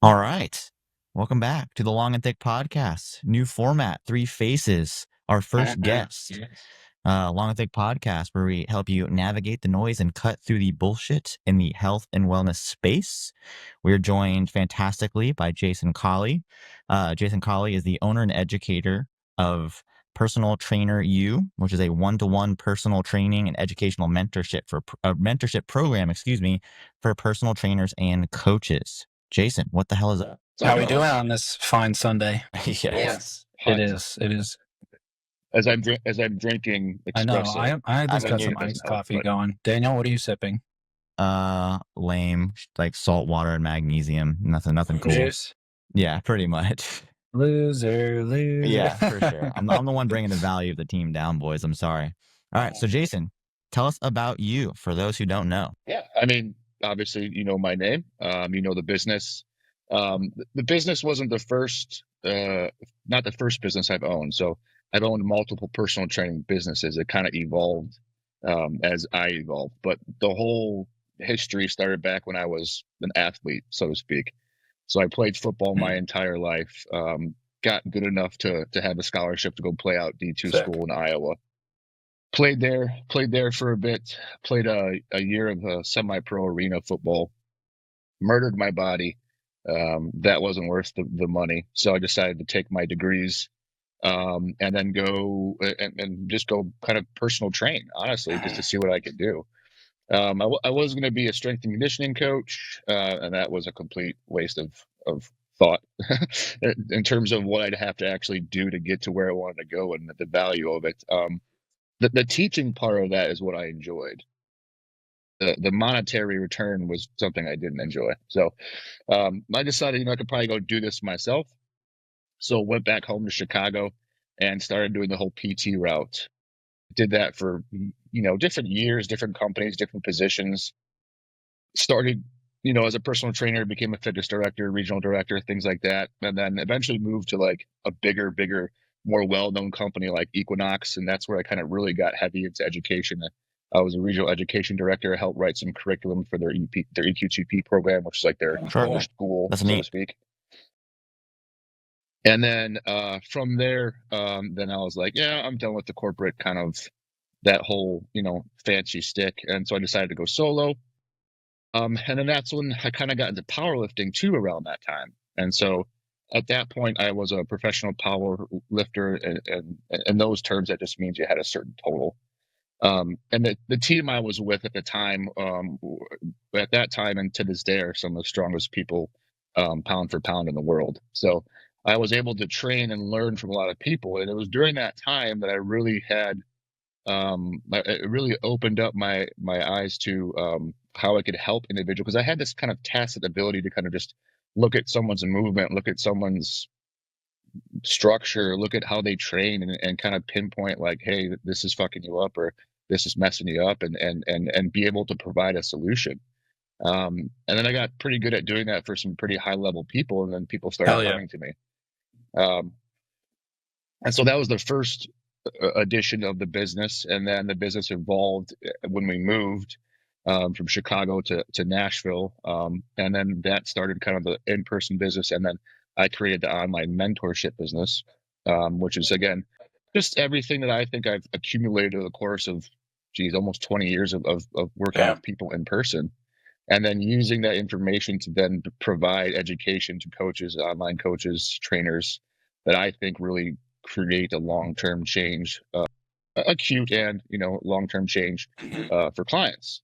All right. Welcome back to the Long and Thick podcast. New format, three faces. Our first guest, Long and Thick podcast, where we help you navigate the noise and cut through the bullshit in the health and wellness space. We're joined fantastically by Jason Colley. Jason Colley is the owner and educator of Personal Trainer U, which is a one-to-one personal training and educational mentorship program, for personal trainers and coaches. Jason, what the hell is that? How are we doing on this fine Sunday? Yes. It is. It is. As I'm drinking I know. espresso. I just got mean, some it doesn't iced help, coffee but- going. Daniel, what are you sipping? Lame, like salt water and magnesium. Nothing cool. Juice. Yeah, pretty much. Loser. Yeah, for sure. I'm the one bringing the value of the team down, boys. I'm sorry. All right, so Jason, tell us about you for those who don't know. Yeah, I mean, obviously, you know my name. You know the business. The business wasn't the first, not the first business I've owned. So I've owned multiple personal training businesses. It kind of evolved as I evolved. But the whole history started back when I was an athlete, so to speak. So I played football my entire life. Got good enough to have a scholarship to go play out D2 Sick. school in Iowa. Played there for a bit. Played a year of semi-pro arena football. Murdered my body. That wasn't worth the money, so I decided to take my degrees and then go and just go kind of personal train, honestly, just to see what I could do. I was going to be a strength and conditioning coach, and that was a complete waste of thought in terms of what I'd have to actually do to get to where I wanted to go and the value of it. The teaching part of that is what I enjoyed. The monetary return was something I didn't enjoy. So I decided, I could probably go do this myself. So went back home to Chicago and started doing the whole PT route. Did that for, different years, different companies, different positions. Started, as a personal trainer, became a fitness director, regional director, things like that. And then eventually moved to like a bigger, more well-known company like Equinox. And that's where I kind of really got heavy into education. I was a regional education director. I helped write some curriculum for their EQ2P program, which is like their school, That's so neat. to speak. And then from there, then I was like, yeah, I'm done with the corporate kind of that whole, fancy stick. And so I decided to go solo. And then that's when I kind of got into powerlifting too around that time. And so at that point, I was a professional power lifter. And in those terms, that just means you had a certain total. And the team I was with at the time, at that time and to this day, are some of the strongest people pound for pound in the world. So I was able to train and learn from a lot of people. And it was during that time that I really had, it really opened up my eyes to how I could help individuals. Because I had this kind of tacit ability to kind of just look at someone's movement, look at someone's structure, look at how they train and kind of pinpoint like, hey, this is fucking you up or this is messing you up and be able to provide a solution. And then I got pretty good at doing that for some pretty high level people. And then people started coming to me. And so that was the first edition of the business. And then the business evolved when we moved from Chicago to Nashville. And then that started kind of the in-person business. And then I created the online mentorship business, which is, again, just everything that I think I've accumulated over the course of, almost 20 years of working with people in person. And then using that information to then provide education to coaches, online coaches, trainers that I think really create a long-term change, acute and, long-term change for clients.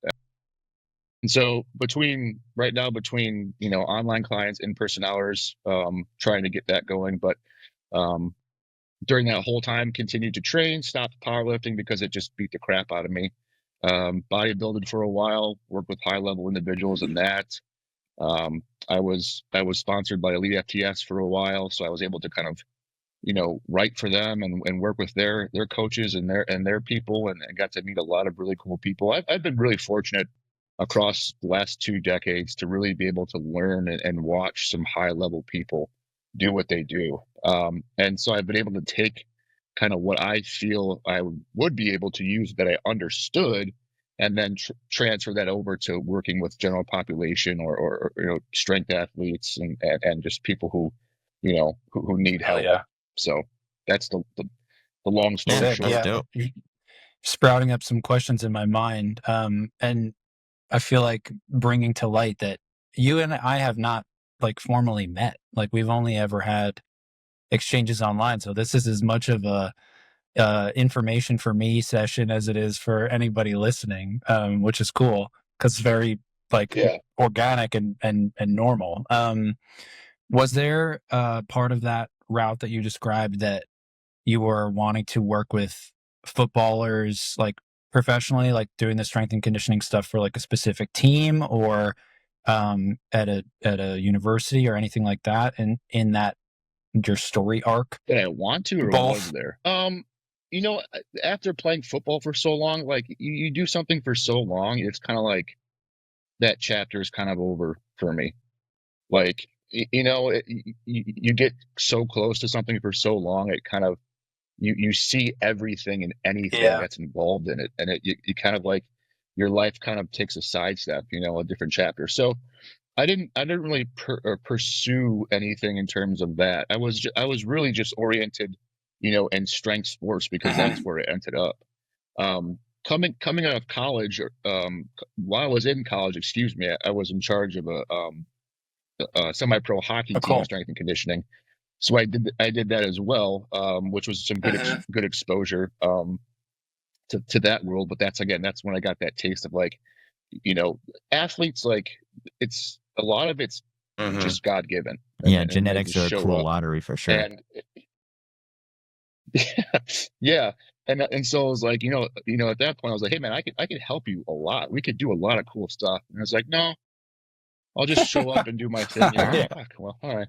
And so between online clients, in-person hours, trying to get that going. But during that whole time, continued to train, stopped powerlifting because it just beat the crap out of me. Bodybuilding for a while, worked with high-level individuals in that. I was sponsored by Elite FTS for a while, so I was able to kind of, write for them and work with their coaches and their people, and got to meet a lot of really cool people. I've been really fortunate across the last 2 decades to really be able to learn and watch some high-level people do what they do. And so I've been able to take kind of what I feel I would be able to use that I understood and then transfer that over to working with general population or strength athletes and just people who who need help. yeah. So that's the long story Yeah, short. that's dope. You're sprouting up some questions in my mind. And I feel like bringing to light that you and I have not like formally met. Like we've only ever had exchanges online. So this is as much of a information for me session as it is for anybody listening, which is cool because it's very like organic and normal. Was there part of that route that you described that you were wanting to work with footballers like professionally, like doing the strength and conditioning stuff for like a specific team or at a university or anything like that? And in that your story arc? Did I want to, or Both. was there? After playing football for so long, like you do something for so long, it's kind of like that chapter is kind of over for me. Like, you get so close to something for so long, it kind of, you see everything and anything that's involved in it. And you kind of like, your life kind of takes a sidestep, a different chapter. So I didn't really pursue anything in terms of that. I was really just oriented, in strength sports because that's where it ended up. Coming out of college, while I was in college, excuse me, I was in charge of a semi-pro hockey team, strength and conditioning. So I did that as well, which was some good exposure to that world. But that's when I got that taste of like, athletes, like it's a lot of it's just God given. Yeah, genetics are a cruel lottery for sure. And yeah. And so I was like, at that point I was like, hey man, I could help you a lot. We could do a lot of cool stuff. And I was like, no, I'll just show up and do my thing. Fuck, well, all right.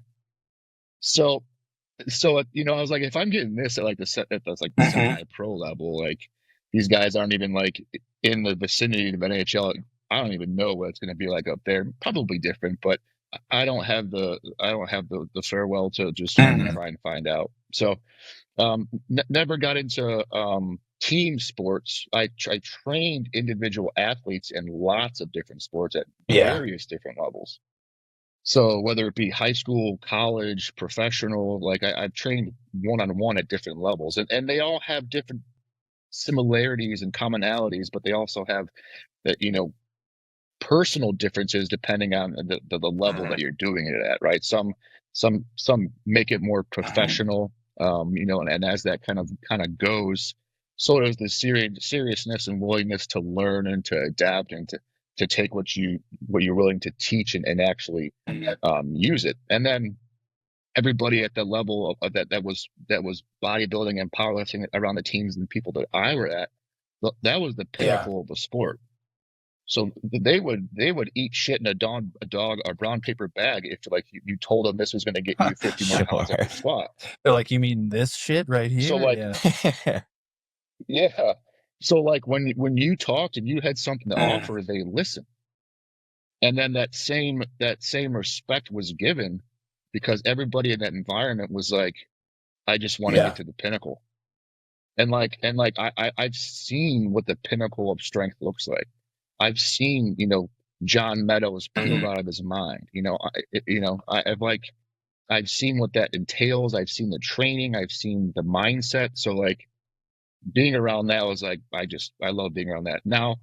So I was like, if I'm getting this at like the semi-pro level, like these guys aren't even like in the vicinity of NHL. I don't even know what it's going to be like up there. Probably different, but I don't have the farewell to just try and find out. So never got into team sports. I trained individual athletes in lots of different sports at various different levels. So whether it be high school, college, professional, like I've trained one-on-one at different levels, and they all have different similarities and commonalities, but they also have that, personal differences depending on the level that you're doing it at, right? Some make it more professional, and as that kind of goes, so does the seriousness and willingness to learn and to adapt and to take what you're willing to teach and actually use it. And then everybody at the level of that was bodybuilding and powerlifting around the teams and the people that I were at, that was the pinnacle of the sport. So they would eat shit in a brown paper bag if like you told them this was going to get you 50 more pounds at the squat. They're like, you mean this shit right here? So like, yeah. So like when you talked and you had something to offer, they listened. And then that same respect was given because everybody in that environment was like, I just want to get to the pinnacle. And I've seen what the pinnacle of strength looks like. I've seen, John Meadows peeled out of his mind. I've seen what that entails. I've seen the training. I've seen the mindset. So like being around that was like, I love being around that. Now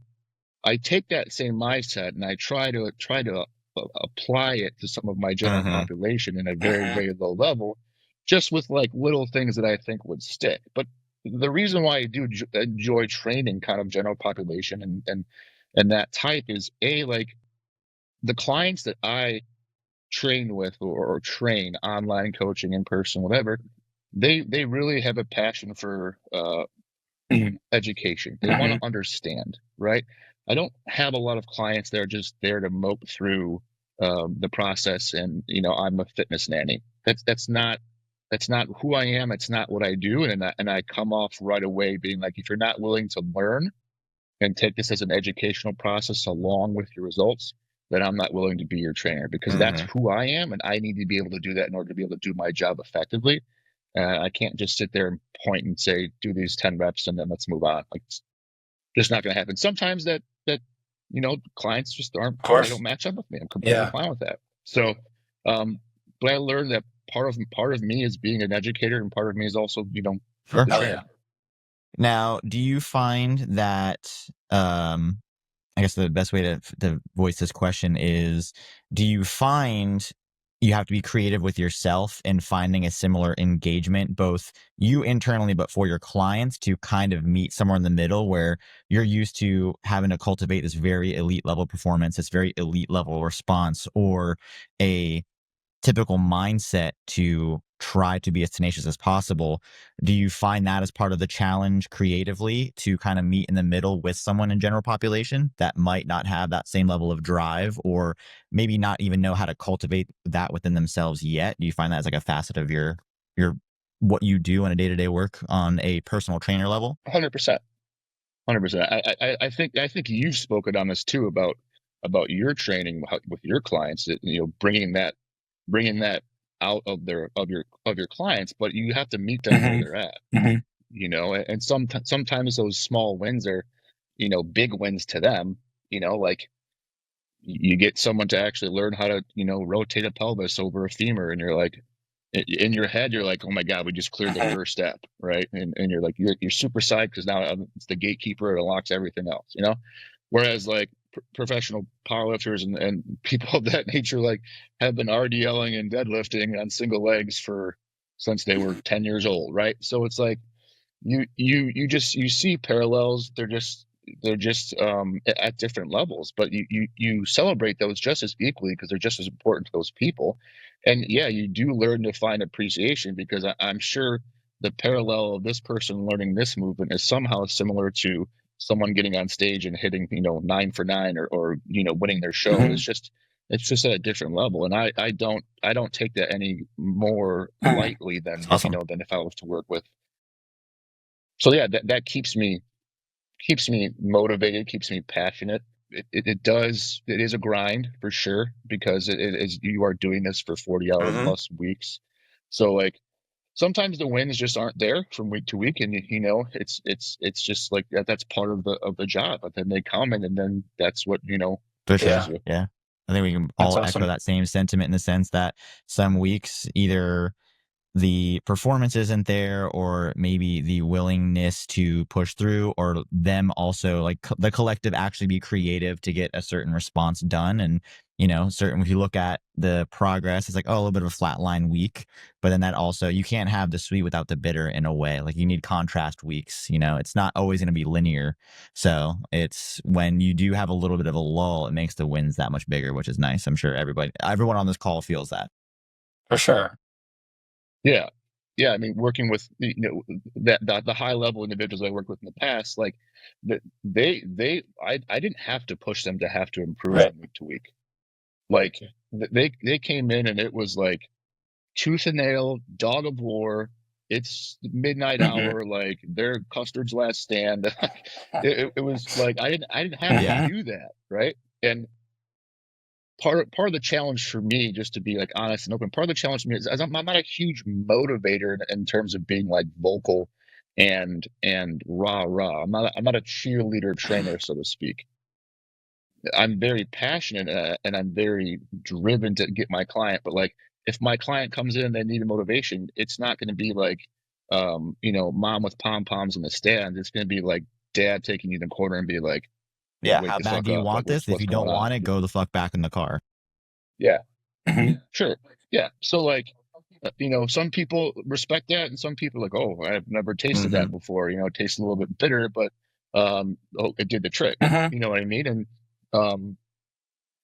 I take that same mindset and I try to apply it to some of my general population in a very, very low level, just with like little things that I think would stick. But the reason why I do enjoy training kind of general population and that type is like the clients that I train with or train online coaching, in person, whatever, they really have a passion for education. They want to understand, right? I don't have a lot of clients that are just there to mope through the process and I'm a fitness nanny. That's not who I am. It's not what I do. And I come off right away being like, if you're not willing to learn and take this as an educational process along with your results, then I'm not willing to be your trainer because that's who I am. And I need to be able to do that in order to be able to do my job effectively. I can't just sit there and point and say, do these 10 reps and then let's move on. Like, it's just not going to happen. Sometimes that that, clients just Of they course. don't match up with me. I'm completely Yeah. fine with that. So, but I learned that part of me is being an educator, and part of me is also, Sure. the Hell trainer. yeah. Now, do you find that, I guess the best way to voice this question is, do you find you have to be creative with yourself in finding a similar engagement, both you internally, but for your clients, to kind of meet somewhere in the middle where you're used to having to cultivate this very elite level performance, this very elite level response, or a typical mindset to try to be as tenacious as possible? Do you find that as part of the challenge creatively to kind of meet in the middle with someone in general population that might not have that same level of drive, or maybe not even know how to cultivate that within themselves yet? Do you find that as like a facet of your what you do in a day-to-day work on a personal trainer level? 100%. 100%. I think you've spoken on this too about your training with your clients, that, bringing that out of your clients, but you have to meet them where they're at, and sometimes those small wins are, big wins to them, like you get someone to actually learn how to, rotate a pelvis over a femur, and you're like, in your head, you're like, oh my God, we just cleared the first step, right? And you're like, you're super psyched because now it's the gatekeeper. It unlocks everything else, Whereas like professional powerlifters and people of that nature, like, have been RDLing and deadlifting on single legs since they were 10 years old, right? So it's like you see parallels. They're just at different levels, but you celebrate those just as equally because they're just as important to those people. And yeah, you do learn to find appreciation, because I'm sure the parallel of this person learning this movement is somehow similar to someone getting on stage and hitting 9 for 9, or winning their show. It's just at a different level, and I don't take that any more lightly than Awesome. than if I was to work with. So yeah, that keeps me motivated, keeps me passionate. It is a grind for sure, because it is, you are doing this for 40-hour plus weeks. So like, sometimes the wins just aren't there from week to week, and it's just like that's part of the job. But then they come, and then that's what For pushes sure. you. Yeah. I think we can That's all echo awesome. that same sentiment in the sense that some weeks either the performance isn't there, or maybe the willingness to push through, or them also like the collective actually be creative to get a certain response done. And certain, if you look at the progress, it's like, oh, a little bit of a flatline week, but then that also, you can't have the sweet without the bitter in a way. Like, you need contrast weeks. It's not always going to be linear. So it's when you do have a little bit of a lull, it makes the wins that much bigger, which is nice. I'm sure everyone on this call feels that. For sure. Yeah. Yeah. I mean, working with, the high level individuals I worked with in the past, like, I didn't have to push them to have to improve Right. from week to week. Like, they came in, and it was like tooth and nail, dog of war. It's midnight hour, like they're Custard's last stand. It was like I didn't have Yeah. to do that, right? And part of the challenge for me, just to be like honest and open, part of the challenge for me is I'm not a huge motivator in terms of being like vocal and rah rah. I'm not a cheerleader trainer, so to speak. I'm very passionate, and I'm very driven to get my client. But like, if my client comes in and they need a motivation, it's not going to be like, mom with pom poms in the stands. It's going to be like dad taking you in the corner and be like, Yeah. wake How the bad fuck do you up. Like, want what's this? If what's you going don't on? want it, go the fuck back in the car. Yeah, sure. Yeah. So like, some people respect that, and some people are like, oh, I've never tasted that before. It tastes a little bit bitter, but oh, it did the trick. You know what I mean? And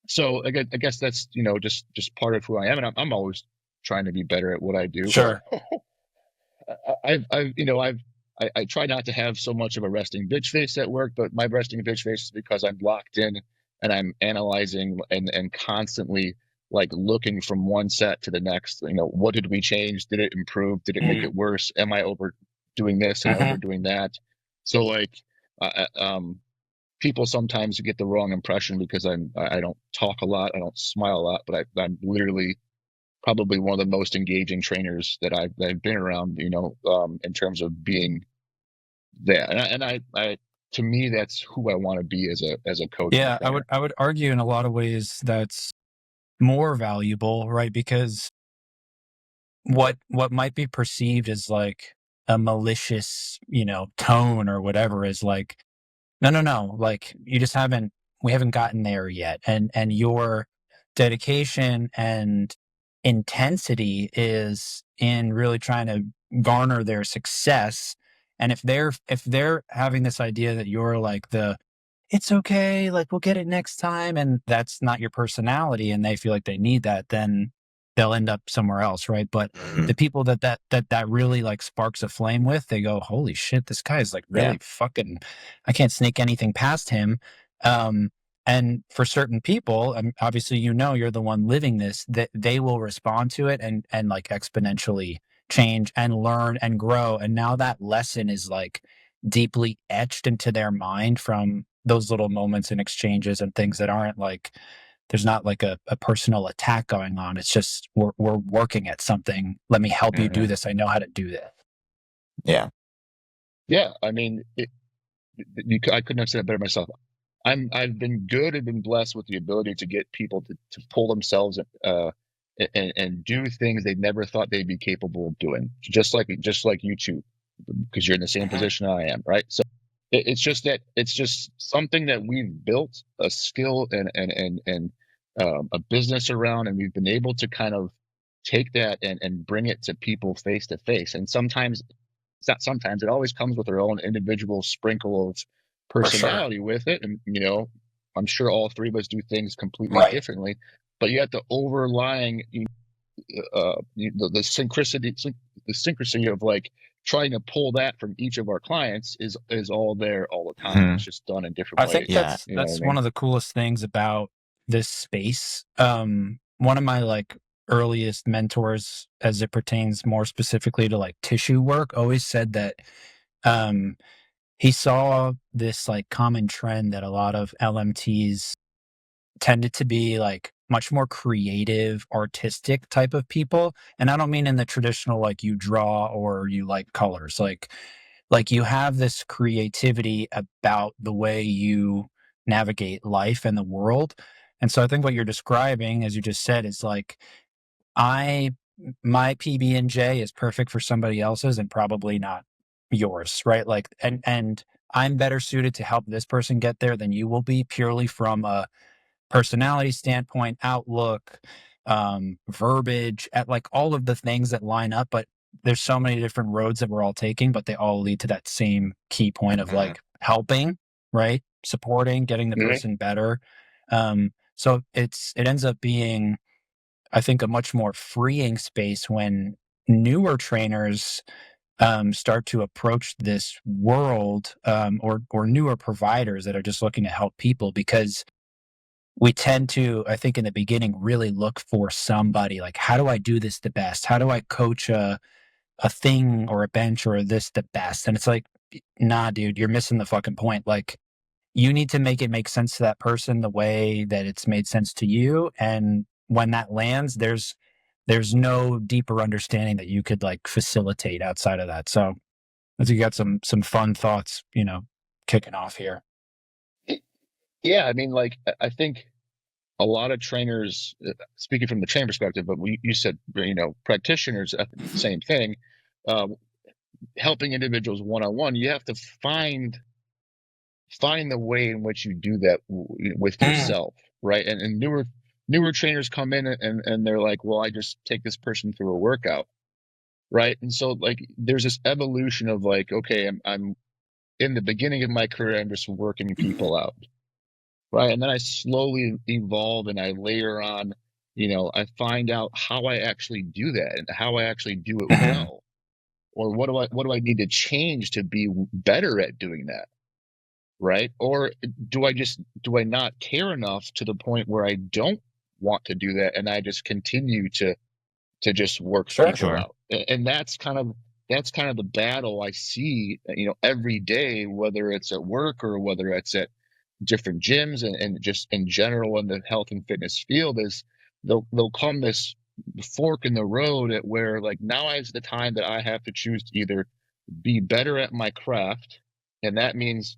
so I guess that's just part of who I am, and I'm always trying to be better at what I do. Sure. I try not to have so much of a resting bitch face at work, but my resting bitch face is because I'm locked in, and I'm analyzing and constantly like looking from one set to the next. What did we change? Did it improve? Did it make it worse? Am I overdoing this? Am I overdoing that? So like, people sometimes get the wrong impression because I don't talk a lot, I don't smile a lot, but I'm literally probably one of the most engaging trainers that I've been around, in terms of being that. And I to me, that's who I want to be as a coach. and a Yeah, trainer. I would argue in a lot of ways that's more valuable, right? Because what might be perceived as like a malicious, tone or whatever is like, no, like we haven't gotten there yet. And your dedication and intensity is in really trying to garner their success. And if they're having this idea that you're like it's okay, like we'll get it next time, and that's not your personality, and they feel like they need that, then they'll end up somewhere else, right? But the people that really like sparks a flame with, they go, holy shit, this guy is like really fucking, I can't sneak anything past him. um and for certain people, obviously, you're the one living this, that they will respond to it and like exponentially change and learn and grow, and now that lesson is like deeply etched into their mind from those little moments and exchanges and things that aren't like, there's not like a personal attack going on. It's just we're working at something. Let me help you do this. I know how to do this. Yeah. Yeah, I mean, I couldn't have said it better myself. I've been good and been blessed with the ability to get people to pull themselves and do things they never thought they'd be capable of doing, just like you two, because you're in the same position I am, right? So it's just something that we've built a skill and a business around, and we've been able to kind of take that and bring it to people face to face. And sometimes it's not sometimes, it always comes with their own individual sprinkle of personality with it. And, I'm sure all three of us do things completely Right. differently, but yet the overlying, the synchrony of like trying to pull that from each of our clients is all there all the time. It's just done in different I ways. think Yeah. You know what I that's mean? one of the coolest things about this space. One of my like earliest mentors, as it pertains more specifically to like tissue work, always said that um he saw this like common trend that a lot of LMTs tended to be like much more creative, artistic type of people. And I don't mean in the traditional like you draw or you like colors. Like you have this creativity about the way you navigate life and the world. And so I think what you're describing, as you just said, is like I my PB&J is perfect for somebody else's and probably not yours, right? Like and I'm better suited to help this person get there than you will be, purely from a personality standpoint, outlook, verbiage, at like all of the things that line up. But there's so many different roads that we're all taking, but they all lead to that same key point of like helping, right? Supporting, getting the person better. So it ends up being, I think, a much more freeing space when newer trainers start to approach this world, or newer providers that are just looking to help people, because we tend to, I think, in the beginning, really look for somebody like, how do I do this the best? How do I coach a thing or a bench or this the best? And it's like, nah, dude, you're missing the fucking point. Like, you need to make it make sense to that person the way that it's made sense to you. And when that lands, there's no deeper understanding that you could like facilitate outside of that. So I think you got some fun thoughts, kicking off here. Yeah, I mean, like I think a lot of trainers, speaking from the trainer perspective, but you said, practitioners, same thing. Um, Helping individuals one on one, you have to find the way in which you do that with yourself, right? And newer trainers come in and they're like, well, I just take this person through a workout, right? And so like there's this evolution of like, okay, I'm in the beginning of my career, I'm just working people out, right? And then I slowly evolve and I layer on, I find out how I actually do that and how I actually do it well, or what do I need to change to be better at doing that, right? Or do I not care enough to the point where I don't want to do that and I just continue to just work people Sure. out? And that's kind of the battle I see, every day, whether it's at work or whether it's at different gyms and just in general in the health and fitness field. Is there'll come this fork in the road at where like now is the time that I have to choose to either be better at my craft, and that means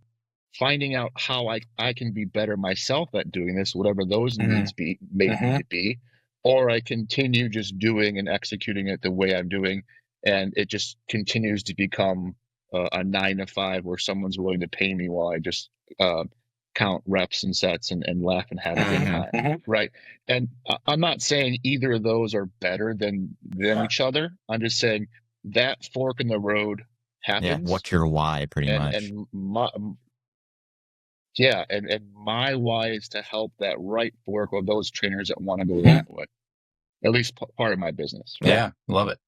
finding out how I can be better myself at doing this, whatever those needs may need to be, or I continue just doing and executing it the way I'm doing, and it just continues to become a 9 to 5 where someone's willing to pay me while I just count reps and sets and laugh and have a good time, right? And I'm not saying either of those are better than each other. I'm just saying that fork in the road happens. Yeah, what's your why, pretty much? And my my why is to help that right fork of those trainers that want to go that way. At least part of my business. Right? Yeah, love it.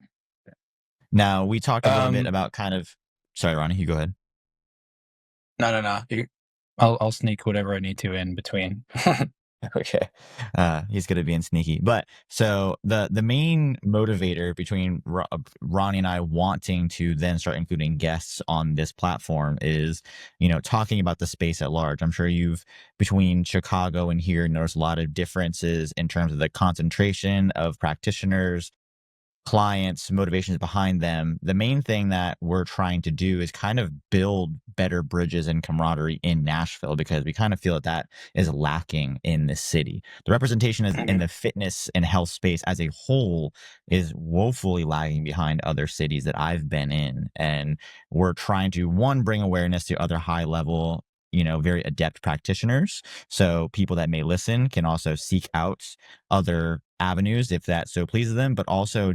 Now, we talked a little bit about kind of. Sorry, Ronnie, you go ahead. No. I'll sneak whatever I need to in between. Okay. He's good at being sneaky. But so the main motivator between Ronnie and I wanting to then start including guests on this platform is, talking about the space at large. I'm sure you've, between Chicago and here, noticed a lot of differences in terms of the concentration of practitioners, clients, motivations behind them. The main thing that we're trying to do is kind of build better bridges and camaraderie in Nashville, because we kind of feel that is lacking in this city. The representation is in the fitness and health space as a whole is woefully lagging behind other cities that I've been in. And we're trying to, one, bring awareness to other high level, very adept practitioners. So people that may listen can also seek out other avenues if that so pleases them, but also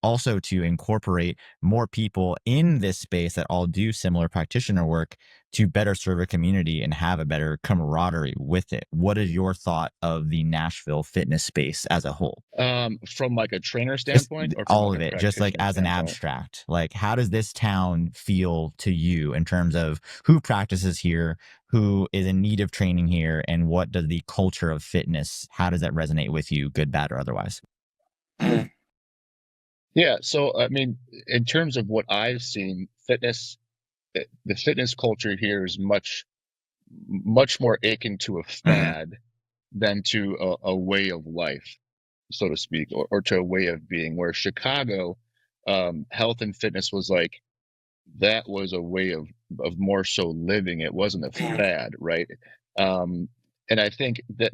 also to incorporate more people in this space that all do similar practitioner work to better serve a community and have a better camaraderie with it. What is your thought of the Nashville fitness space as a whole? From like a trainer standpoint, or from all like of it, just like as an abstract, like how does this town feel to you in terms of who practices here, who is in need of training here, and what does the culture of fitness, how does that resonate with you, good, bad, or otherwise? Yeah. So, I mean, in terms of what I've seen, the fitness culture here is much more akin to a fad than to a way of life, so to speak, or to a way of being. Where Chicago, health and fitness was like, that was a way of more so living. It wasn't a fad, right? And I think that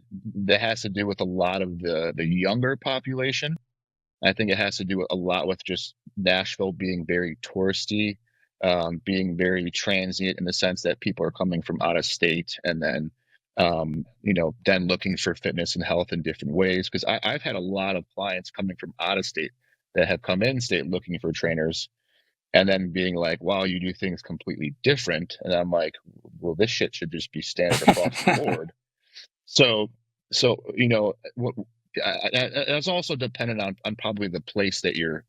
has to do with a lot of the younger population. I think it has to do a lot with just Nashville being very touristy, being very transient in the sense that people are coming from out of state and then, then looking for fitness and health in different ways. Because I've had a lot of clients coming from out of state that have come in state looking for trainers and then being like, wow, you do things completely different. And I'm like, well, this shit should just be standard across the board. So, that's also dependent on probably the place that you're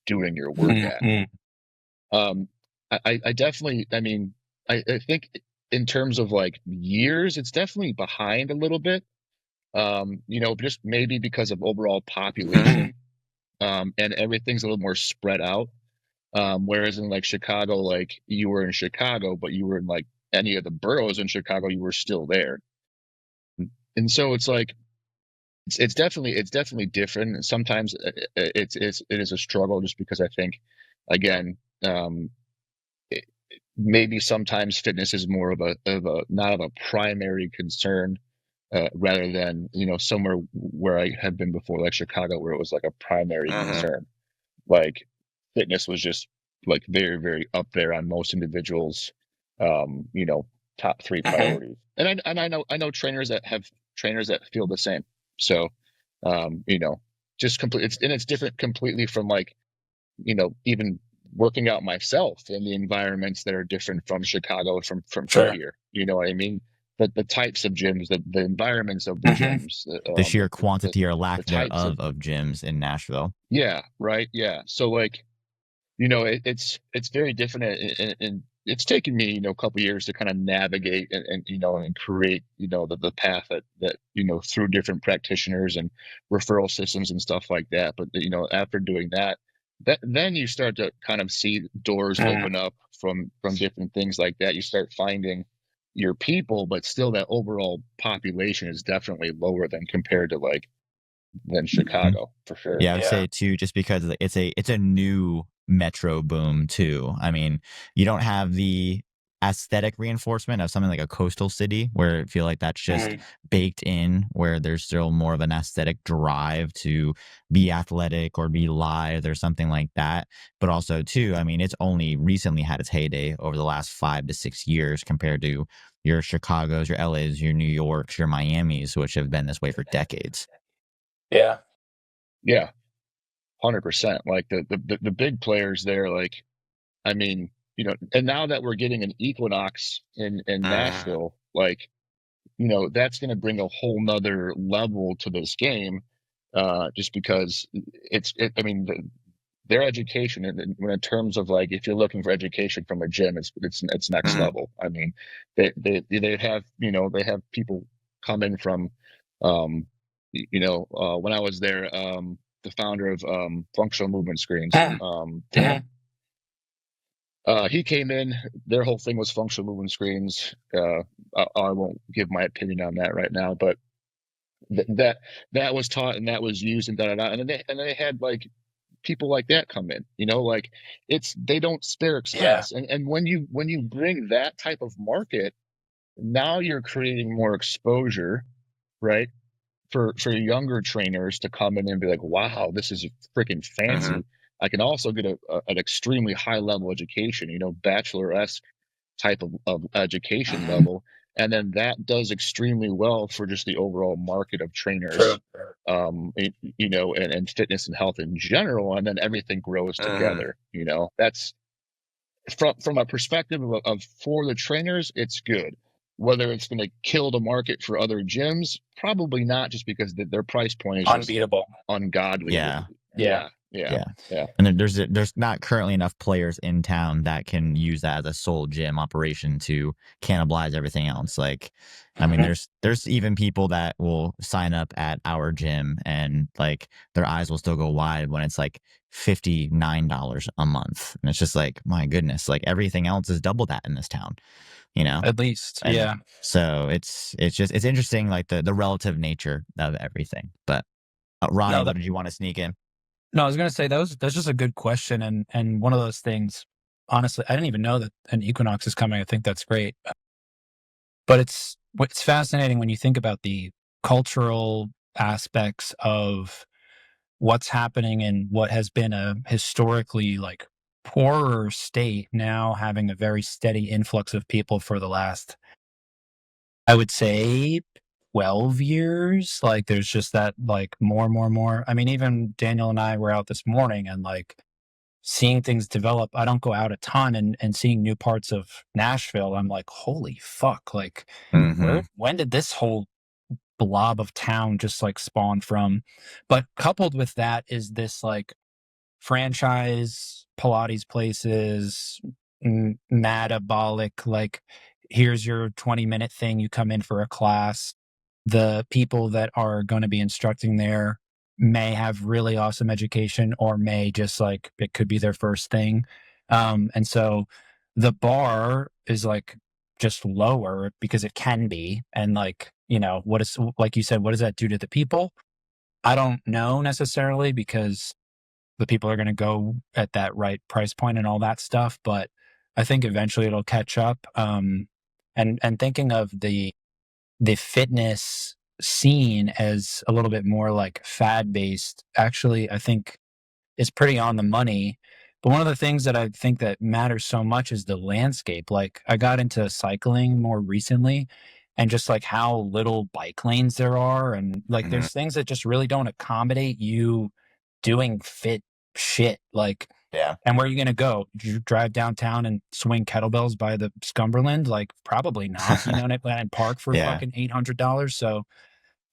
doing your work at. I definitely, I mean, I think in terms of like years, it's definitely behind a little bit. Just maybe because of overall population, and everything's a little more spread out. Whereas in like Chicago, like you were in Chicago, but you were in like any of the boroughs in Chicago, you were still there. And so it's like, it's definitely different. And sometimes it is a struggle just because I think, again, maybe sometimes fitness is more of a not of a primary concern, rather than, somewhere where I have been before, like Chicago, where it was like a primary concern. Like fitness was just like very, very up there on most individuals, top 3 priorities. And I know trainers that feel the same. So, just it's different completely from like, even working out myself in the environments that are different from Chicago, from here. You know what I mean? The types of gyms, the environments of the gyms, the sheer quantity or lack thereof of gyms in Nashville. Yeah. Right. Yeah. So like, it's very different, and it's taken me, a couple of years to kind of navigate and create, the path that, through different practitioners and referral systems and stuff like that. But, after doing that, then you start to kind of see doors open up from different things like that. You start finding your people, but still that overall population is definitely lower than compared to than Chicago, for sure. Yeah, I would say too, just because it's a new metro boom too. I mean, you don't have the aesthetic reinforcement of something like a coastal city, where I feel like that's just baked in, where there's still more of an aesthetic drive to be athletic or be lithe or something like that. But also, too, I mean, it's only recently had its heyday over the last 5 to 6 years compared to your Chicago's, your LA's, your New York's, your Miami's, which have been this way for decades. Yeah. Yeah. 100%. Like the big players there, like, I mean, you know, and now that we're getting an Equinox in Nashville, like, you know, that's going to bring a whole nother level to this game, just because I mean, their education in terms of, like, if you're looking for education from a gym, it's next level. I mean, they have, you know, they have people come in from, you know, when I was there, the founder of Functional Movement Screens, Dan. He came in. Their whole thing was functional movement screens. I won't give my opinion on that right now, but that was taught and that was used and da da da. And then they had, like, people like that come in. You know, like, they don't spare expense. And when you bring that type of market, now you're creating more exposure, right? For younger trainers to come in and be like, wow, this is freaking fancy. I can also get an extremely high level education, you know, bachelor-esque type of education level. And then that does extremely well for just the overall market of trainers, you know, and fitness and health in general. And then everything grows together. You know, that's from a perspective of for the trainers, it's good. Whether it's going to kill the market for other gyms, probably not, just because their price point is Unbeatable. Ungodly. Yeah. And there's not currently enough players in town that can use that as a sole gym operation to cannibalize everything else. Like, I mean, there's even people that will sign up at our gym and, like, their eyes will still go wide when it's like $59 a month, and it's just like, my goodness, like, everything else is double that in this town, you know. At least, and so it's interesting, like, the relative nature of everything. But Ronnie, what did you want to sneak in? No, I was going to say that's just a good question. And one of those things, honestly, I didn't even know that an Equinox is coming. I think that's great. But it's fascinating when you think about the cultural aspects of what's happening in what has been a historically, like, poorer state, now having a very steady influx of people for the last, I would say, 12 years. Like, there's just that, like, more. I mean, even Daniel and I were out this morning and, like, seeing things develop. I don't go out a ton, and seeing new parts of Nashville, I'm like, holy fuck. Like, when did this whole blob of town just, like, spawn from? But coupled with that is this, like, franchise Pilates places, metabolic, like, here's your 20-minute thing, you come in for a class. The people that are going to be instructing there may have really awesome education, or may just, like, it could be their first thing. And so the bar is, like, just lower because it can be. And, like, you know, like you said, what does that do to the people? I don't know necessarily, because the people are going to go at that right price point and all that stuff. But I think eventually it'll catch up. And thinking of the fitness scene as a little bit more like fad based, actually, I think is pretty on the money. But one of the things that I think that matters so much is the landscape. Like, I got into cycling more recently, and just, like, how little bike lanes there are. And, like, there's things that just really don't accommodate you doing fit shit. Like, and where are you going to go? You drive downtown and swing kettlebells by the Scumberland? Like, probably not, you know, and park for fucking $800. So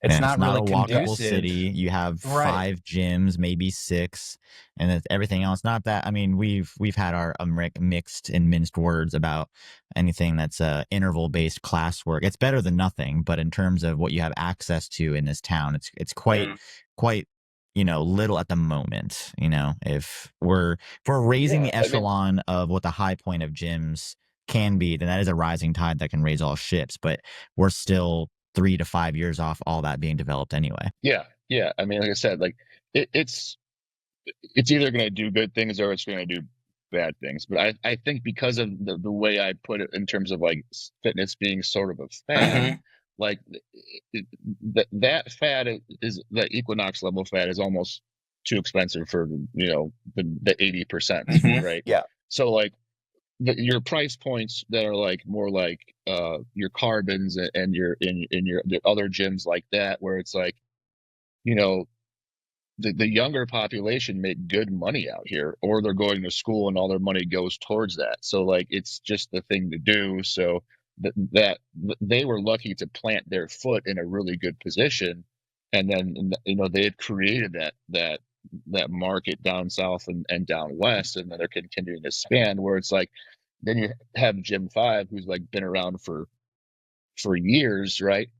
it's not really a walkable conducive. city. You have 5 gyms, maybe 6, and it's everything else. Not that, I mean, we've had our mixed and minced words about anything that's interval based class work. It's better than nothing, but in terms of what you have access to in this town, it's quite you know, little at the moment. You know, if we're raising the echelon of what the high point of gyms can be, then that is a rising tide that can raise all ships. But we're still 3 to 5 years off all that being developed anyway. Yeah. I mean, like I said, like, it's either going to do good things or it's going to do bad things. But I think because of the way I put it in terms of like fitness being sort of a fad, like that fad is the Equinox level fad is almost too expensive for the 80%, right? Yeah. So like your price points that are like more like your Carbons and your in your the other gyms like that, where it's like, you know, the younger population make good money out here, or they're going to school and all their money goes towards that. So like it's just the thing to do. So that they were lucky to plant their foot in a really good position, and then they had created that market down south and down west, and then they're continuing to expand. Where it's like then you have Gym 5, who's like been around for years, right?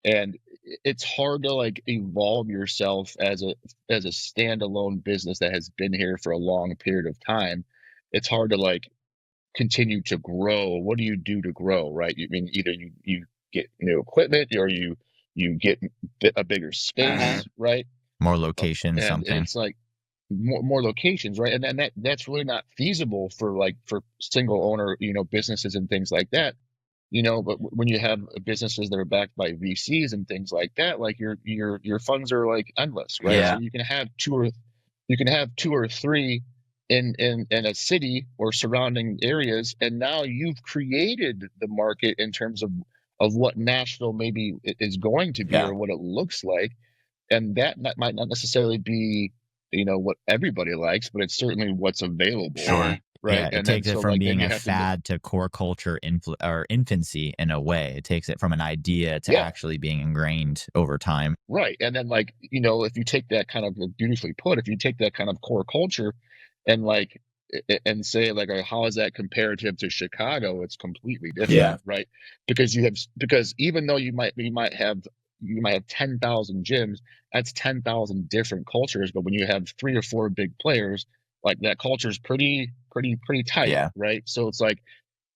And it's hard to like evolve yourself as a standalone business that has been here for a long period of time. It's hard to like continue to grow. What do you do to grow, right? You mean either you get new equipment, or you get a bigger space, right? More locations, And something. it's like more locations, right? And then that's really not feasible for single owner businesses and things like that. But when you have businesses that are backed by VCs and things like that, like your funds are like endless, right? Yeah. So you can have two or three in a city or surrounding areas, and now you've created the market in terms of what Nashville maybe is going to be, Yeah. or what it looks like. And that might not necessarily be what everybody likes, but it's certainly what's available. Sure. Right. Yeah, it And takes then it so from like then being you a have fad to core culture or infancy in a way. It takes it from an idea to Yeah. actually being ingrained over time. Right. And then like, if you take that kind of beautifully put, if you take that kind of core culture and like and say like, how is that comparative to Chicago? It's completely different. Yeah. Right. Because even though you might have 10,000 gyms, that's 10,000 different cultures. But when you have 3 or 4 big players, like that culture is pretty tight. Yeah. Right. So it's like,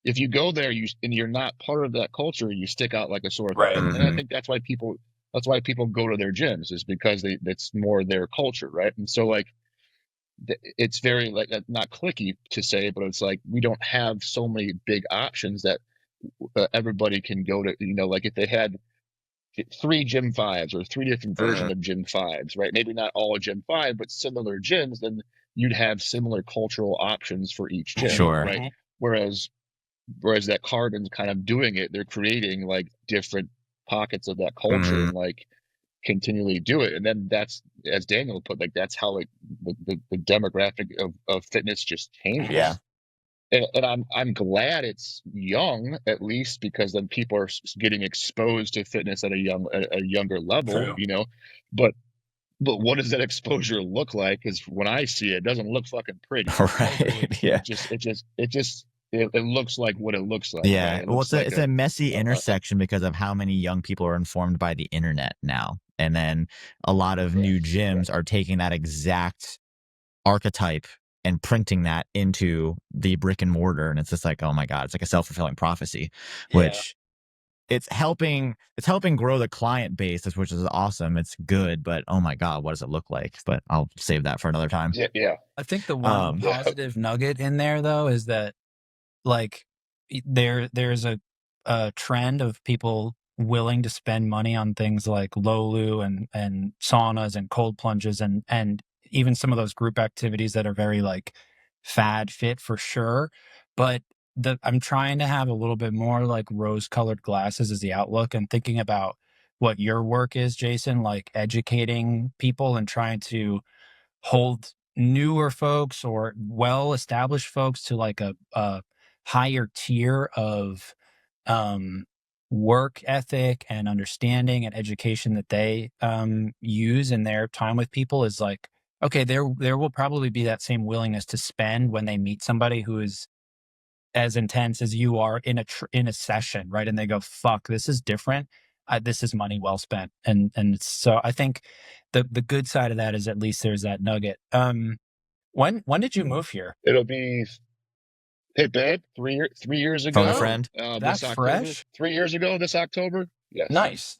if you go there and you're not part of that culture, you stick out like a sore thumb. Right. And I think that's why people go to their gyms, is because that's more their culture, right? And so like it's very like not clicky to say, but it's like we don't have so many big options that everybody can go to. Like if they had 3 Gym 5s or 3 different versions of Gym 5s, right? Maybe not all Gym 5, but similar gyms, then you'd have similar cultural options for each gym, Sure. right? Whereas that Carbon's kind of doing it, they're creating like different pockets of that culture and like continually do it. And then that's, as Daniel put, like that's how like the demographic of fitness just changes. Yeah. And I'm glad it's young, at least, because then people are getting exposed to fitness at a younger level. True. But what does that exposure look like? Because when I see it, it doesn't look fucking pretty. Right. Yeah. It looks like what it looks like. Yeah. Right? It Well, looks it's a messy intersection because of how many young people are informed by the internet now. And then a lot of new gyms are taking that exact archetype and printing that into the brick and mortar. And it's just like, oh my God, it's like a self-fulfilling prophecy, which it's helping grow the client base, which is awesome. It's good, but oh my God, what does it look like? But I'll save that for another time. Yeah. I think the one positive nugget in there though is that like there's a trend of people willing to spend money on things like Lolu and saunas and cold plunges and even some of those group activities that are very like fad fit for sure. But I'm trying to have a little bit more like rose colored glasses as the outlook and thinking about what your work is, Jason, like educating people and trying to hold newer folks or well established folks to like a higher tier of work ethic and understanding and education that they use in their time with people is like, okay, there will probably be that same willingness to spend when they meet somebody who is as intense as you are in a session, right? And they go, fuck, this is different. This is money well spent. And so I think the good side of that is at least there's that nugget. When did you move here? It'll be, hey babe, 3 years ago. From a friend. That's fresh. 3 years ago this October. Yes. Nice.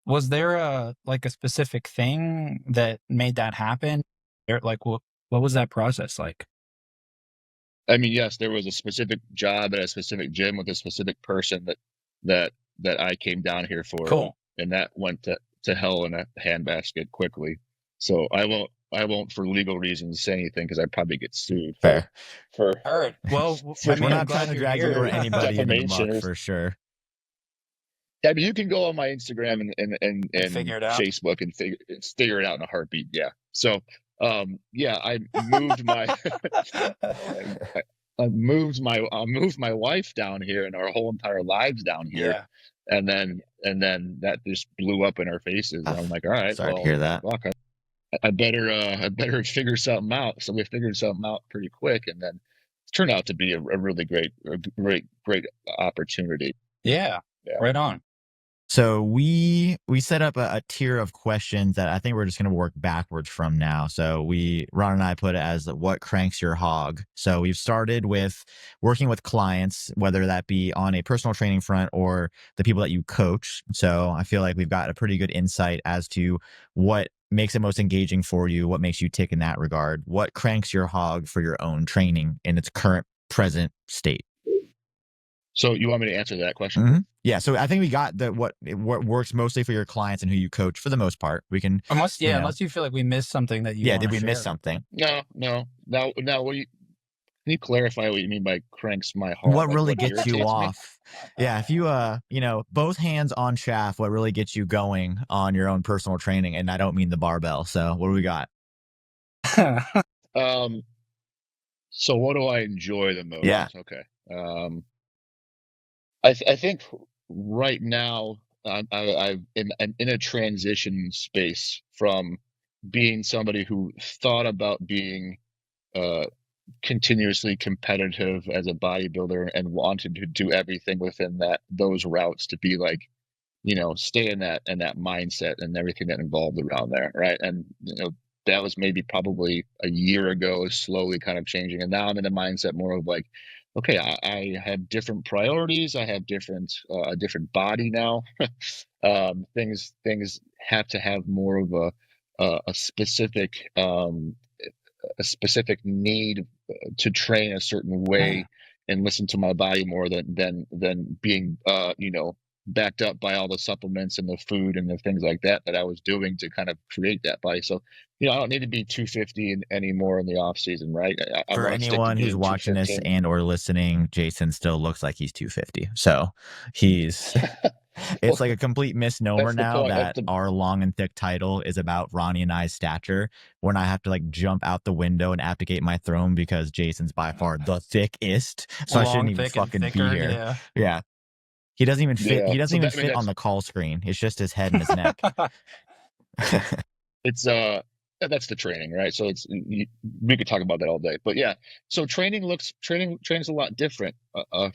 Was there a specific thing that made that happen? Like what was that process like? I mean, yes, there was a specific job at a specific gym with a specific person that I came down here for, Cool. and that went to hell in a handbasket quickly. So I won't for legal reasons say anything because I'd probably get sued Fair. for All right. Well, for I mean, We're I'm not trying glad to you're drag you or here. anybody into the defamation muck or for sure. I mean, you can go on my Instagram and Figure it out. Facebook and figure it out in a heartbeat. Yeah. So, yeah, I moved my I moved my wife down here and our whole entire lives down here, Yeah. and then that just blew up in our faces. And I'm like, all right, Sorry to well, hear that. fuck, I better figure something out. So we figured something out pretty quick, and then it turned out to be a really great opportunity. Yeah. Yeah. Right on. So we set up a tier of questions that I think we're just going to work backwards from now. So Ron and I put it as what cranks your hog. So we've started with working with clients, whether that be on a personal training front or the people that you coach. So I feel like we've got a pretty good insight as to what makes it most engaging for you, what makes you tick in that regard, what cranks your hog for your own training in its current present state. So you want me to answer that question? Mm-hmm. Yeah. So I think we got what works mostly for your clients and who you coach for the most part. We can unless you feel like we missed something that you did we miss something? No. Now can you clarify what you mean by cranks my hog? What Like, really what gets you irritates me? off? Yeah, if you both hands on shaft, what really gets you going on your own personal training, and I don't mean the barbell. So what do we got? So what do I enjoy the most? Yeah. Okay. I think right now I'm in a transition space from being somebody who thought about being continuously competitive as a bodybuilder and wanted to do everything within those routes to be like, stay in that mindset and everything that involved around there, right? And that was maybe probably a year ago, slowly kind of changing, and now I'm in the mindset more of like, okay, I have different priorities, I have a different body now. Things have to have more of a specific need to train a certain way and listen to my body more than being backed up by all the supplements and the food and the things like that I was doing to kind of create that body. So I don't need to be 250 anymore in the off season, right? I For want to stick to anyone who's being watching this 215. and or listening, Jason still looks like he's 250. So he's it's like a complete misnomer That's the now point. that our long and thick title is about Ronnie and I's stature, when I have to like jump out the window and abdicate my throne because Jason's by far the thickest. So I shouldn't even fucking be here. Yeah. He doesn't even fit. Yeah. He doesn't So even fit on the call screen. It's just his head and his neck. It's that's the training, right? So we could talk about that all day, but yeah. So training's a lot different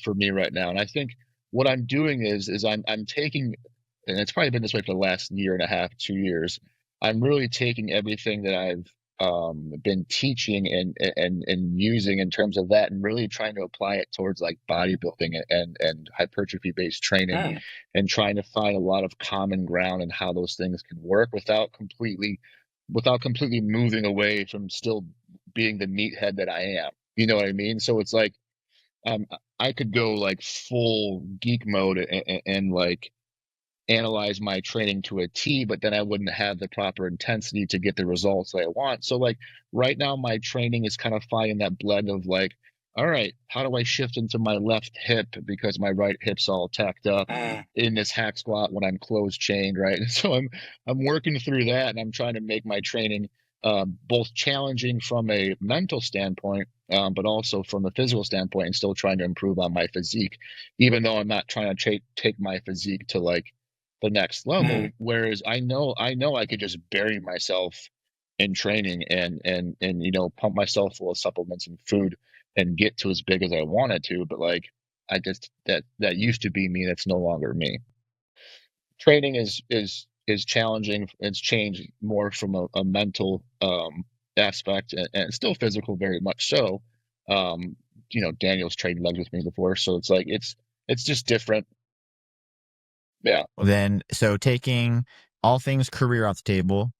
for me right now, and I think what I'm doing is I'm taking, and it's probably been this way for the last year and a half, 2 years. I'm really taking everything that I've been teaching and using in terms of that, and really trying to apply it towards like bodybuilding and hypertrophy based training, and trying to find a lot of common ground and how those things can work without completely moving away from still being the meathead that I am. You know what I mean? So it's like I could go like full geek mode and like analyze my training to a T, but then I wouldn't have the proper intensity to get the results that I want. So like right now, my training is kind of finding that blend of like, all right, how do I shift into my left hip because my right hip's all tacked up in this hack squat when I'm closed chained, right? And so I'm working through that, and I'm trying to make my training both challenging from a mental standpoint, but also from a physical standpoint, and still trying to improve on my physique, even though I'm not trying to take my physique to like the next level. Whereas I know I could just bury myself in training and pump myself full of supplements and food and get to as big as I wanted to, but like I just that used to be me, that's no longer me. Training is challenging. It's changed more from a mental aspect, and still physical, very much so. Daniel's trained legs with me before, so it's like it's just different. Yeah. Then, so taking all things career off the table,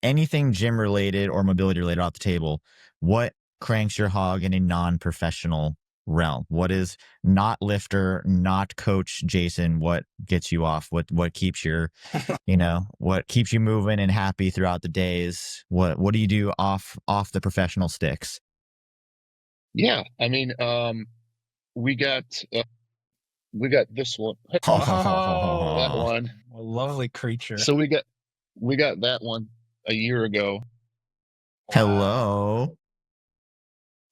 anything gym related or mobility related off the table, what cranks your hog in a non-professional realm? What is not lifter, not coach Jason? What gets you off? What keeps your, what keeps you moving and happy throughout the days? What do you do off the professional sticks? Yeah, I mean, we got this one, that Oh, one. a lovely creature. So we got that one a year ago. Hello.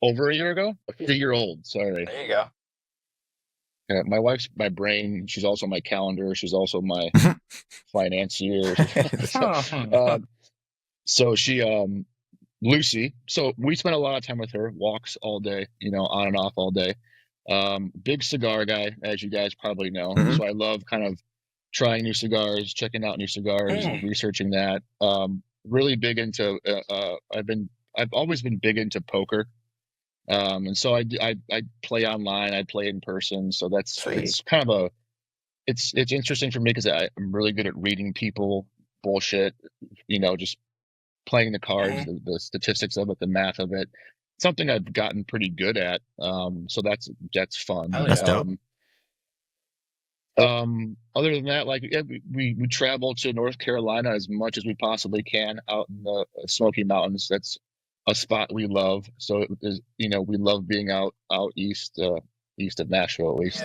Over a year ago? A year old, sorry. There you go. My wife's my brain. She's also my calendar. She's also my financier. So she, Lucy. So we spent a lot of time with her, walks all day, on and off all day. Big cigar guy, as you guys probably know. Mhm. So I love kind of trying new cigars, checking out new cigars, researching that. Really big into, I've always been big into poker. And so I play online, I play in person. So it's kind of it's interesting for me because I'm really good at reading people, bullshit, just playing the cards, the statistics of it, the math of it. Something I've gotten pretty good at. So that's fun. Oh, yeah. That's dope. Other than that, like we travel to North Carolina as much as we possibly can out in the Smoky Mountains. That's a spot we love. So it is, we love being out east of Nashville, at least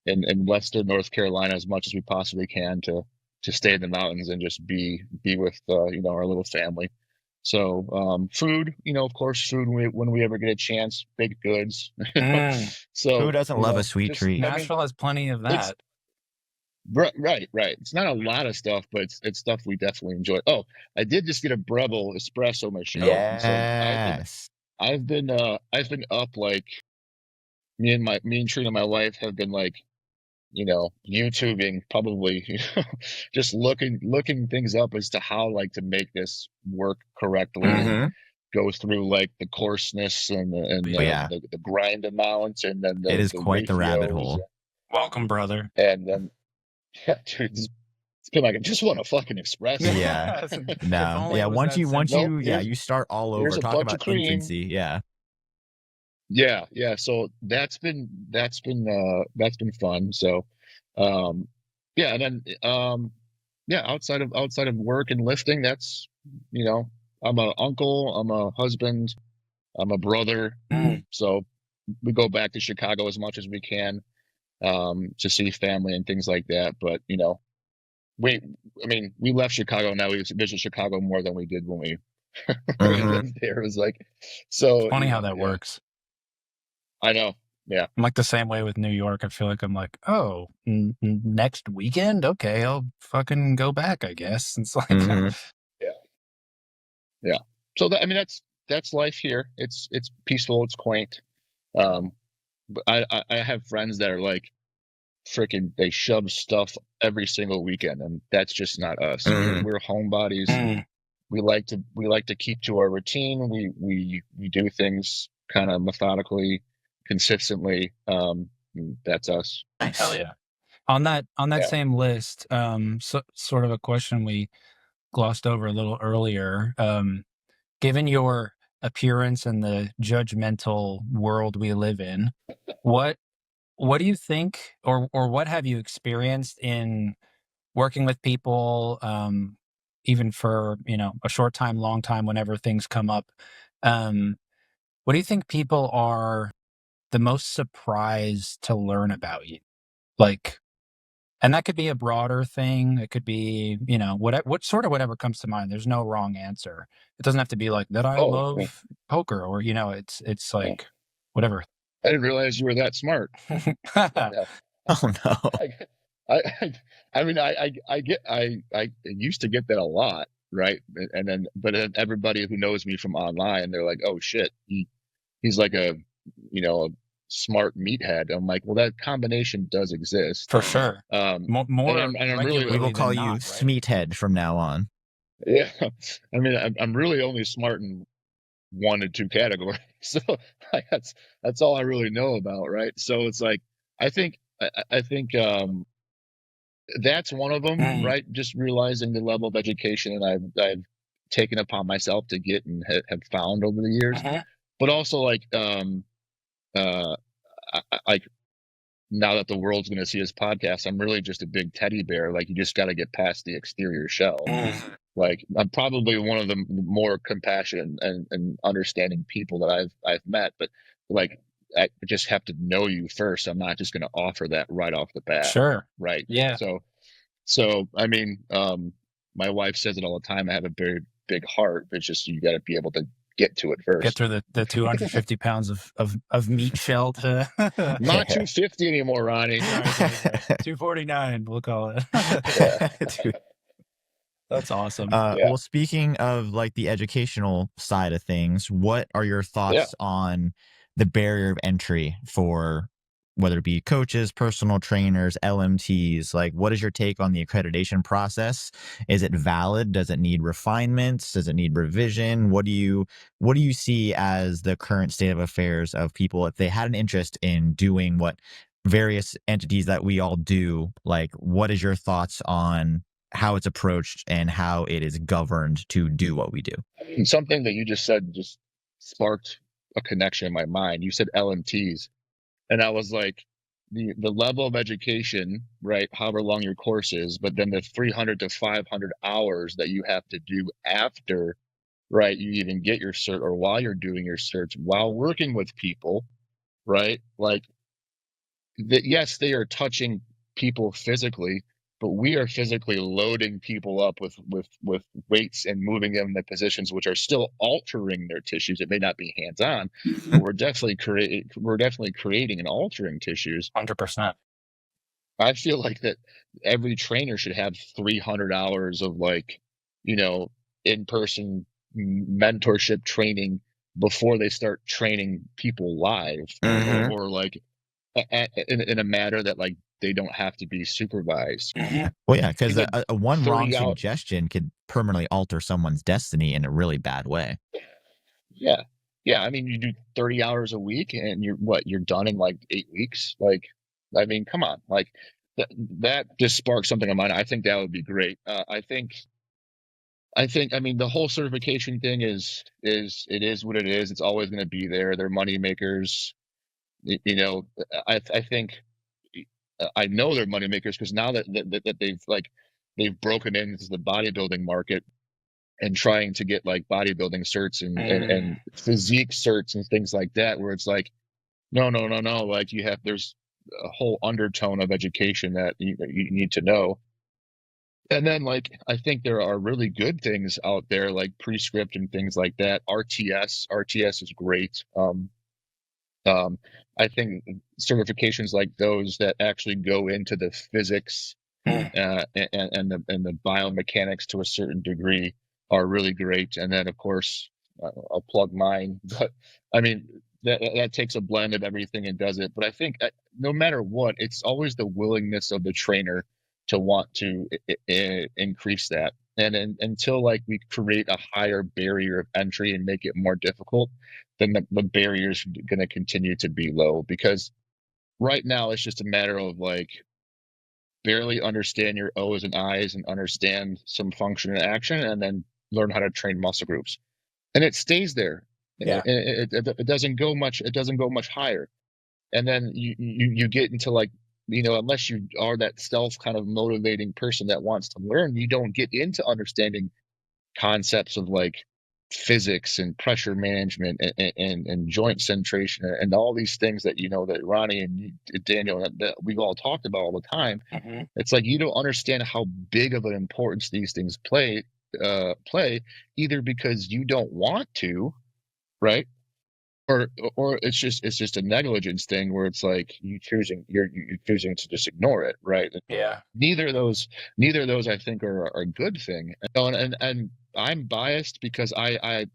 in Western North Carolina as much as we possibly can to stay in the mountains and just be with our little family. So food, of course, food when we ever get a chance, baked goods. So who doesn't love a sweet treat? Nashville has plenty of that. Right. It's not a lot of stuff, but it's stuff we definitely enjoy. Oh, I did just get a Breville espresso machine. Yes. So I've been up, like me and Trina, my wife, have been like, YouTubing, probably, just looking things up as to how like to make this work correctly. And go through like the coarseness and the grind amount, and then it is quite the rabbit hole. Welcome, brother. And then dude, it's been like, I just want a fucking espresso. Yeah. No. Yeah. Once you start all over. Talk about infancy. Yeah. Yeah. So that's been fun. So, yeah. And then, outside of work and lifting, that's, I'm an uncle, I'm a husband, I'm a brother. So we go back to Chicago as much as we can, to see family and things like that. But, we left Chicago. Now we visit Chicago more than we did when we lived there. It was like, so it's funny how that works. I know. Yeah. I'm like the same way with New York. I feel like I'm like, oh, next weekend? Okay, I'll fucking go back, I guess. It's like, yeah. So that's life here. It's peaceful. It's quaint. But I have friends that are like, freaking, they shove stuff every single weekend, and that's just not us. We're homebodies. We like to keep to our routine. We do things kind of methodically, consistently. That's us. Hell yeah. On that same list, sort of a question we glossed over a little earlier. Given your appearance and the judgmental world we live in, what do you think, or what have you experienced in working with people, even for, a short time, long time, whenever things come up? What do you think people are the most surprised to learn about you? Like, and that could be a broader thing. It could be, whatever comes to mind. There's no wrong answer. It doesn't have to be like that. I love poker, or, it's like whatever. I didn't realize you were that smart. Oh no. I used to get that a lot, right? And then, but then everybody who knows me from online, they're like, "Oh shit, he's like a smart meathead." I'm like, well, that combination does exist for sure. More, and I'm really, we will call you right? Smeathead from now on. Yeah, I'm really only smart in 1 and 2 categories, so that's all I really know about, right? So it's like, I think that's one of them, right? Just realizing the level of education that I've taken upon myself to get and have found over the years. but also like like now that the world's going to see this podcast, I'm really just a big teddy bear. Like, you just got to get past the exterior shell. Like, I'm probably one of the more compassionate and understanding people that I've met, but like, I just have to know you first. I'm not just going to offer that right off the bat. Sure. Right. Yeah. So I mean, my wife says it all the time. I have a very big heart. It's just, you got to be able to get to it first. Get through the 250 pounds of meat shell to Not 250 anymore, Ronnie. Sorry. 249, we'll call it. Dude, that's awesome. Well, speaking of like the educational side of things, what are your thoughts on the barrier of entry for whether it be coaches, personal trainers, LMTs? Like, what is your take on the accreditation process? Is it valid? Does it need refinements? Does it need revision? What do you see as the current state of affairs of people if they had an interest in doing what various entities that we all do? Like, what is your thoughts on how it's approached and how it is governed to do what we do? Something that you just said just sparked a connection in my mind. You said LMTs, and I was like, the level of education, right? However long your course is, but then the 300 to 500 hours that you have to do after, right? You even get your cert, or while you're doing your certs, while working with people, right? Like, yes, they are touching people physically, but we are physically loading people up with weights and moving them in positions which are still altering their tissues. It may not be hands-on, but we're definitely creating and altering tissues. 100%. I feel like that every trainer should have 300 hours of, like, in-person mentorship training before they start training people live, or like in a matter that, like, they don't have to be supervised. Well, yeah, because a one wrong suggestion could permanently alter someone's destiny in a really bad way. Yeah. I mean, you do 30 hours a week, and you're done in like 8 weeks. Like, I mean, come on, like that just sparked something in mind. I think that would be great. I think, I mean, the whole certification thing it is what it is. It's always going to be there. They're money makers. I think, I know they're money makers because now that they've broken into the bodybuilding market and trying to get like bodybuilding certs and physique certs and things like that, where it's like, no, like, there's a whole undertone of education that you need to know. And then, like, I think there are really good things out there, like Prescript and things like that. RTS is great. I think certifications like those that actually go into the physics and the biomechanics to a certain degree are really great. And then, of course, I'll plug mine, but I mean, that takes a blend of everything and does it. But I think no matter what, it's always the willingness of the trainer to want to increase that. And until, like, we create a higher barrier of entry and make it more difficult, then the barriers are going to continue to be low, because right now it's just a matter of, like, barely understand your O's and I's and understand some function and action, and then learn how to train muscle groups, and it stays there. Yeah. It doesn't go much. It doesn't go much higher, and then you get into, like, unless you are that self kind of motivating person that wants to learn, you don't get into understanding concepts of, like, physics and pressure management and joint centration and all these things that that Ronnie and Daniel, that we've all talked about all the time. It's like, you don't understand how big of an importance these things play, either because you don't want to, right? Or it's just a negligence thing where it's like you're choosing to just ignore it, right? Yeah. Neither of those I think are a good thing. And I'm biased because I've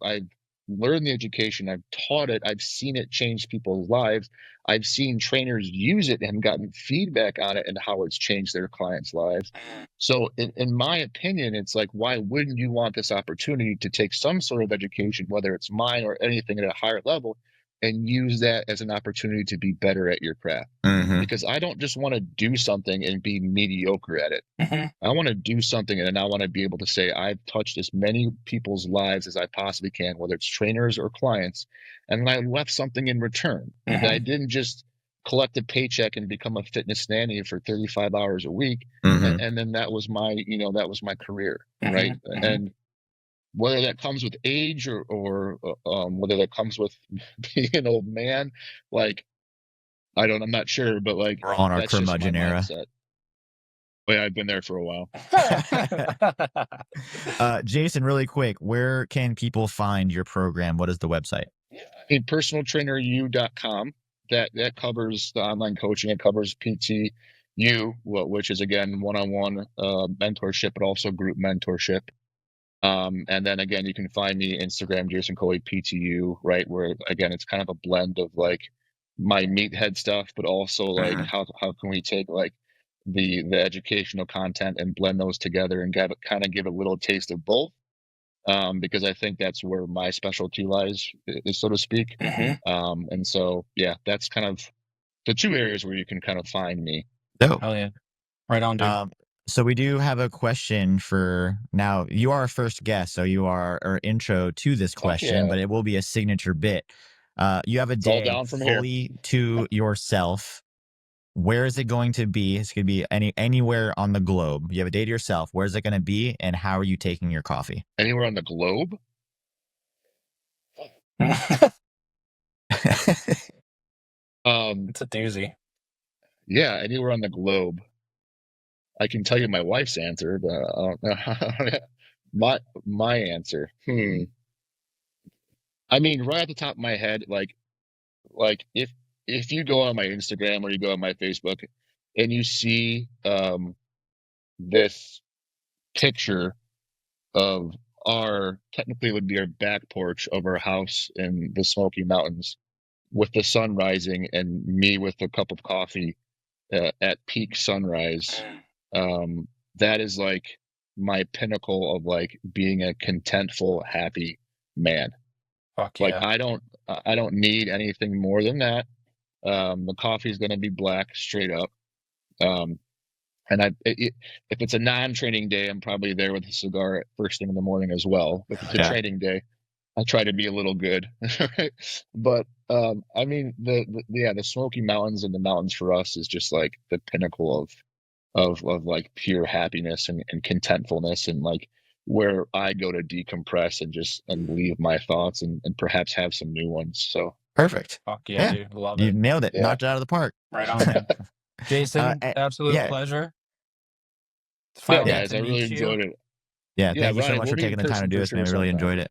learned the education, I've taught it, I've seen it change people's lives. I've seen trainers use it and gotten feedback on it and how it's changed their clients' lives. So in my opinion, it's like, why wouldn't you want this opportunity to take some sort of education, whether it's mine or anything at a higher level, and use that as an opportunity to be better at your craft. Mhm. Because I don't just want to do something and be mediocre at it. Mhm. I want to do something and I want to be able to say I've touched as many people's lives as I possibly can, whether it's trainers or clients, and I left something in return. That I didn't just collect a paycheck and become a fitness nanny for 35 hours a week, Mhm. and then that was my career, right? And whether that comes with age or whether that comes with being an old man, like I'm not sure, but like We're on our that's just my curmudgeon era. mindset. But yeah, I've been there for a while. Jason, really quick, where can people find your program? What is the website? personaltraineru.com. That covers the online coaching. It covers PTU, which is again one-on-one mentorship, but also group mentorship. And then again, you can find me Instagram, Jason Colley PTU, right? Where again, it's kind of a blend of like my meathead stuff, but also like how can we take like the educational content and blend those together and kind of give a little taste of both. Because I think that's where my specialty lies, so to speak. And so, yeah, that's kind of the two areas where you can kind of find me. Dope. Hell yeah. Right on, dude. So we do have a question for now. You are our first guest, so you are our intro to this question, but it will be a signature bit. You have a all day down from fully to yourself. Where is it going to be? It's going to be anywhere on the globe. You have a day to yourself. Where is it going to be, and how are you taking your coffee? Anywhere on the globe? It's a doozy. Yeah, anywhere on the globe. I can tell you my wife's answer, but I don't know. my answer. I mean, right at the top of my head, like if you go on my Instagram or you go on my Facebook and you see this picture of technically it would be our back porch of our house in the Smoky Mountains with the sun rising and me with a cup of coffee at peak sunrise. That is like my pinnacle of like being a contentful, happy man. Fuck yeah. Like I don't need anything more than that. The coffee is going to be black straight up. And if it's a non-training day, I'm probably there with a cigar at first thing in the morning as well. If it's a training day, I try to be a little good. But I mean, the Smoky Mountains and the mountains for us is just like the pinnacle of like pure happiness and contentfulness, and like where I go to decompress and leave my thoughts and perhaps have some new ones. So perfect. Fuck yeah, dude. Love You it. nailed it. Knocked it out of the park. Right on, man. Jason, absolute pleasure. Yeah, guys, I really enjoyed it. Yeah, thank you so Ryan, much we'll for meet taking in the time to person do for this, sure man. I really sometime. enjoyed it.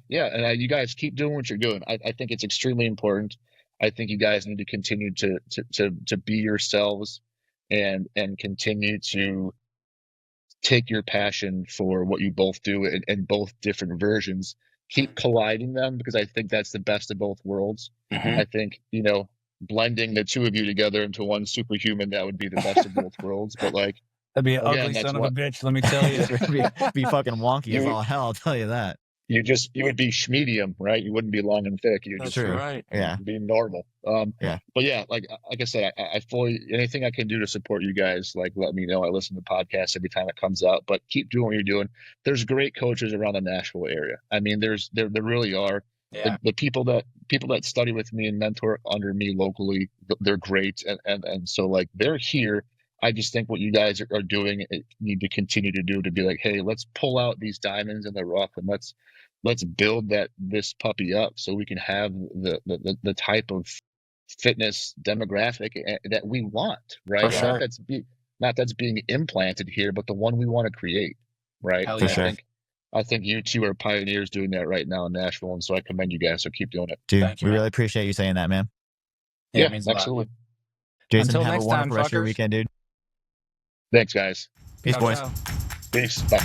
Yeah, and you guys keep doing what you're doing. I think it's extremely important. I think you guys need to continue to be yourselves and continue to take your passion for what you both do in both different versions. Keep colliding them, because I think that's the best of both worlds. I think, blending the two of you together into one superhuman, that would be the best of both worlds. But like, that'd be an again, ugly that's son of a bitch, let me tell you. be fucking wonky as all hell, I'll tell you that. You would be schmedium, right? You wouldn't be long and thick. You That's just right. Yeah. be normal. Yeah. But yeah, like I said, I fully, anything I can do to support you guys, like let me know. I listen to podcasts every time it comes out, but keep doing what you're doing. There's great coaches around the Nashville area. I mean, there really are. Yeah. The people that study with me and mentor under me locally, they're great, and so like they're here. I just think what you guys are doing, need to continue to do, to be like, hey, let's pull out these diamonds in the rough and let's build this puppy up so we can have the type of fitness demographic that we want, right? For sure. Not that's being implanted here, but the one we want to create, right? Hell yeah. I think you two are pioneers doing that right now in Nashville, and so I commend you guys. So keep doing it, dude. Thank you, we man. really appreciate you saying that, man. Yeah, it means absolutely. Jason, Until have next a wonderful time, rest of your fuckers. weekend, dude. Thanks, guys. Peace, boys. Peace. Bye.